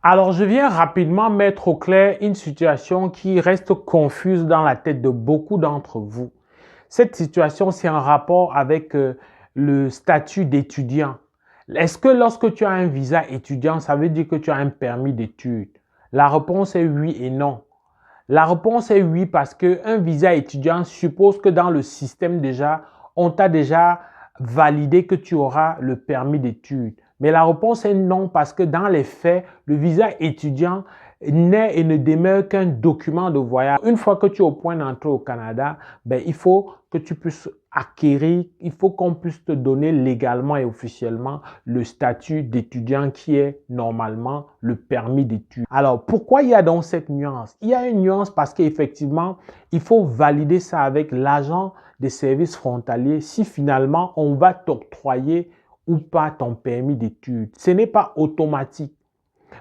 Alors, je viens rapidement mettre au clair une situation qui reste confuse dans la tête de beaucoup d'entre vous. Cette situation, c'est un rapport avec le statut d'étudiant. Est-ce que lorsque tu as un visa étudiant, ça veut dire que tu as un permis d'études? La réponse est oui et non. La réponse est oui parce qu'un visa étudiant suppose que dans le système déjà, on t'a déjà validé que tu auras le permis d'études. Mais la réponse est non parce que dans les faits, le visa étudiant n'est et ne demeure qu'un document de voyage. Une fois que tu es au point d'entrer au Canada, il faut que tu puisses acquérir, il faut qu'on puisse te donner légalement et officiellement le statut d'étudiant qui est normalement le permis d'études. Alors, pourquoi il y a donc cette nuance? Il y a une nuance parce qu'effectivement, il faut valider ça avec l'agent des services frontaliers si finalement on va t'octroyer ou pas ton permis d'études. Ce n'est pas automatique.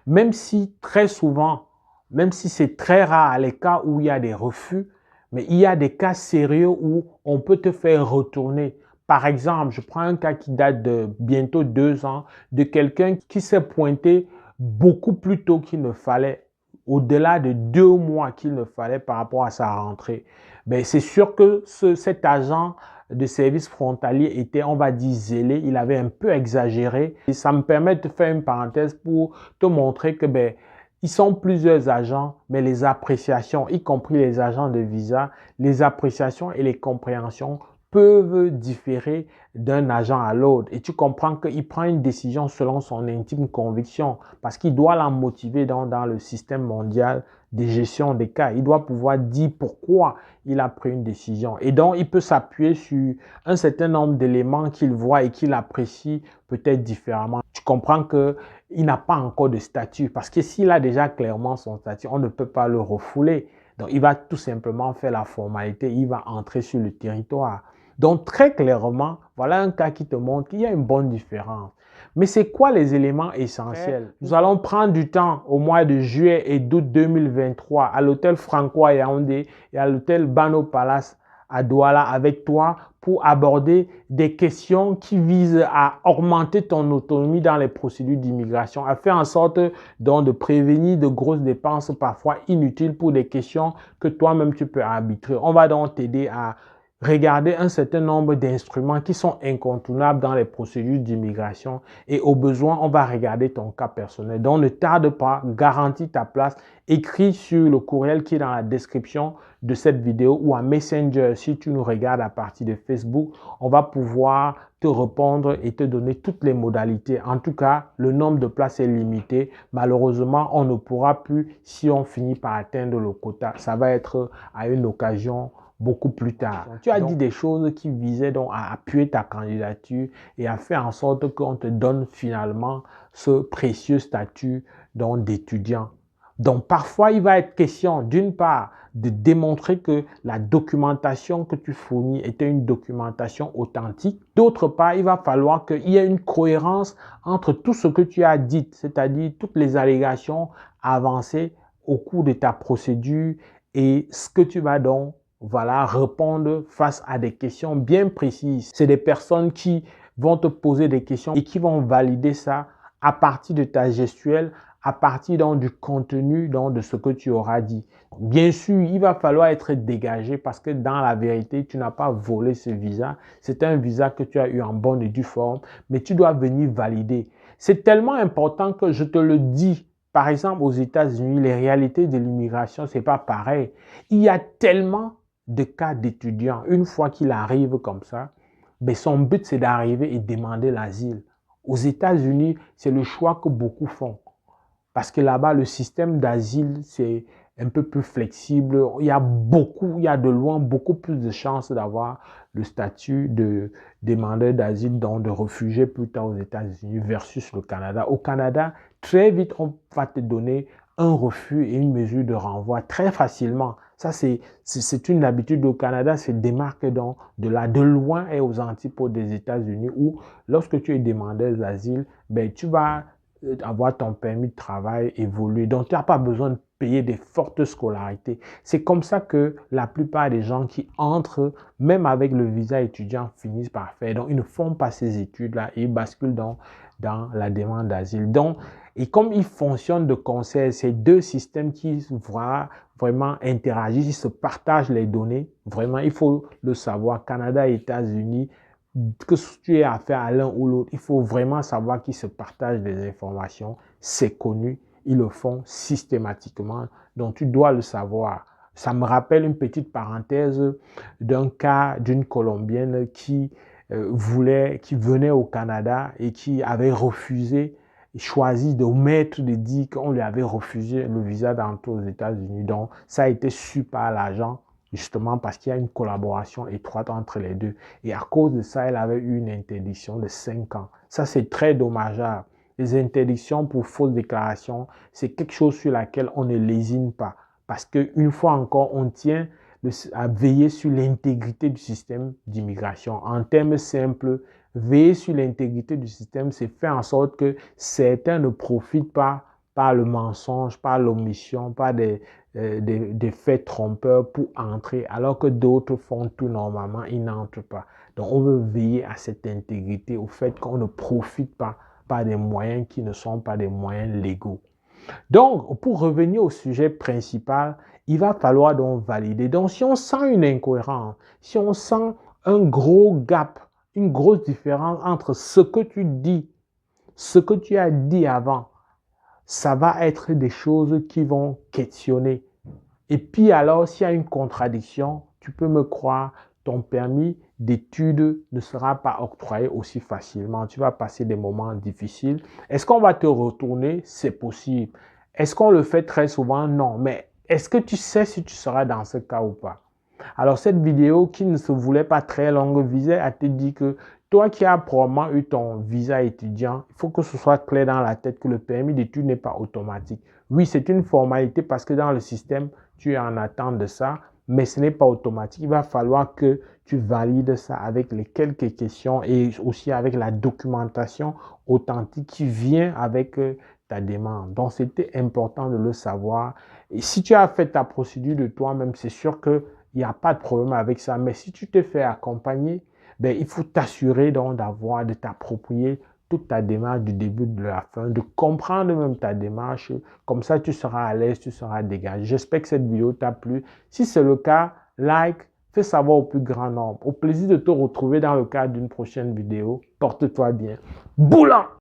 Même si très souvent, même si c'est très rare les cas où il y a des refus, mais il y a des cas sérieux où on peut te faire retourner. Par exemple, je prends un cas qui date de bientôt 2 ans, de quelqu'un qui s'est pointé beaucoup plus tôt qu'il ne fallait, au-delà de 2 mois qu'il ne fallait par rapport à sa rentrée. Mais c'est sûr que cet agent de service frontalier était, on va dire, zélé. Il avait un peu exagéré. Et ça me permet de faire une parenthèse pour te montrer que ils sont plusieurs agents, mais les appréciations, y compris les agents de visa, les appréciations et les compréhensions peuvent différer d'un agent à l'autre. Et tu comprends qu'il prend une décision selon son intime conviction parce qu'il doit la motiver dans le système mondial de gestion des cas. Il doit pouvoir dire pourquoi il a pris une décision. Et donc, il peut s'appuyer sur un certain nombre d'éléments qu'il voit et qu'il apprécie peut-être différemment. Tu comprends qu'il n'a pas encore de statut parce que s'il a déjà clairement son statut, on ne peut pas le refouler. Donc, il va tout simplement faire la formalité, il va entrer sur le territoire. Donc, très clairement, voilà un cas qui te montre qu'il y a une bonne différence. Mais c'est quoi les éléments essentiels? Nous allons prendre du temps au mois de juillet et d'août 2023 à l'hôtel Franco à Yaoundé et à l'hôtel Bano Palace à Douala avec toi pour aborder des questions qui visent à augmenter ton autonomie dans les procédures d'immigration, à faire en sorte donc de prévenir de grosses dépenses parfois inutiles pour des questions que toi-même tu peux arbitrer. On va donc t'aider à regarder un certain nombre d'instruments qui sont incontournables dans les procédures d'immigration et au besoin, on va regarder ton cas personnel. Donc, ne tarde pas, garantis ta place, écris sur le courriel qui est dans la description de cette vidéo ou à Messenger si tu nous regardes à partir de Facebook. On va pouvoir te répondre et te donner toutes les modalités. En tout cas, le nombre de places est limité. Malheureusement, on ne pourra plus si on finit par atteindre le quota. Ça va être à une occasion beaucoup plus tard. Tu as dit des choses qui visaient donc à appuyer ta candidature et à faire en sorte qu'on te donne finalement ce précieux statut d'étudiant. Donc parfois, il va être question d'une part de démontrer que la documentation que tu fournis était une documentation authentique. D'autre part, il va falloir qu'il y ait une cohérence entre tout ce que tu as dit, c'est-à-dire toutes les allégations avancées au cours de ta procédure et ce que tu vas donc répondre face à des questions bien précises. C'est des personnes qui vont te poser des questions et qui vont valider ça à partir de ta gestuelle, à partir donc du contenu donc de ce que tu auras dit. Bien sûr, il va falloir être dégagé parce que dans la vérité, tu n'as pas volé ce visa. C'est un visa que tu as eu en bonne et due forme, mais tu dois venir valider. C'est tellement important que je te le dis. Par exemple, aux États-Unis, les réalités de l'immigration, c'est pas pareil. Il y a tellement de cas d'étudiants, une fois qu'il arrive comme ça, son but c'est d'arriver et demander l'asile. Aux États-Unis, c'est le choix que beaucoup font. Parce que là-bas, le système d'asile, c'est un peu plus flexible. Il y a de loin beaucoup plus de chances d'avoir le statut de demandeur d'asile, donc de réfugié plus tard aux États-Unis versus le Canada. Au Canada, très vite, on va te donner un refus et une mesure de renvoi très facilement. Ça, c'est une habitude au Canada, se démarque donc de loin et aux antipodes des États-Unis où lorsque tu es demandeur d'asile, tu vas avoir ton permis de travail évoluer. Donc, tu n'as pas besoin de payer des fortes scolarités. C'est comme ça que la plupart des gens qui entrent, même avec le visa étudiant, finissent par faire. Donc, ils ne font pas ces études-là et ils basculent dans dans la demande d'asile. Donc, et comme ils fonctionnent de concert, ces deux systèmes qui vraiment interagissent, ils se partagent les données. Vraiment, il faut le savoir. Canada et États-Unis, que tu aies affaire à l'un ou l'autre, il faut vraiment savoir qu'ils se partagent des informations. C'est connu, ils le font systématiquement. Donc, tu dois le savoir. Ça me rappelle une petite parenthèse d'un cas d'une Colombienne qui venait au Canada et qui avait choisi de omettre de dire qu'on lui avait refusé le visa d'entrée aux États-Unis. Donc, ça a été su par l'agent, justement parce qu'il y a une collaboration étroite entre les deux. Et à cause de ça, elle avait eu une interdiction de 5 ans. Ça, c'est très dommageable. Les interdictions pour fausses déclarations, c'est quelque chose sur laquelle on ne lésine pas. Parce qu'une fois encore, on tient à veiller sur l'intégrité du système d'immigration. En termes simples, veiller sur l'intégrité du système, c'est faire en sorte que certains ne profitent pas par le mensonge, par l'omission, par des faits trompeurs pour entrer, alors que d'autres font tout normalement, ils n'entrent pas. Donc, on veut veiller à cette intégrité, au fait qu'on ne profite pas par des moyens qui ne sont pas des moyens légaux. Donc, pour revenir au sujet principal, il va falloir donc valider. Donc, si on sent une incohérence, si on sent un gros gap, une grosse différence entre ce que tu dis, ce que tu as dit avant, ça va être des choses qui vont questionner. Et puis alors, s'il y a une contradiction, tu peux me croire, ton permis d'études ne sera pas octroyé aussi facilement. Tu vas passer des moments difficiles. Est-ce qu'on va te retourner? C'est possible. Est-ce qu'on le fait très souvent? Non. Mais est-ce que tu sais si tu seras dans ce cas ou pas? Alors, cette vidéo qui ne se voulait pas très longue visait à te dire que toi qui as probablement eu ton visa étudiant, il faut que ce soit clair dans la tête que le permis d'études n'est pas automatique. Oui, c'est une formalité parce que dans le système, tu es en attente de ça, mais ce n'est pas automatique. Il va falloir que tu valides ça avec les quelques questions et aussi avec la documentation authentique qui vient avec ta demande. Donc, c'était important de le savoir. Et si tu as fait ta procédure de toi-même, c'est sûr que il n'y a pas de problème avec ça. Mais si tu te fais accompagner, ben, il faut t'assurer donc de t'approprier toute ta démarche du début de la fin, de comprendre même ta démarche. Comme ça, tu seras à l'aise, tu seras dégagé. J'espère que cette vidéo t'a plu. Si c'est le cas, like, fais savoir au plus grand nombre. Au plaisir de te retrouver dans le cadre d'une prochaine vidéo. Porte-toi bien. Boulan!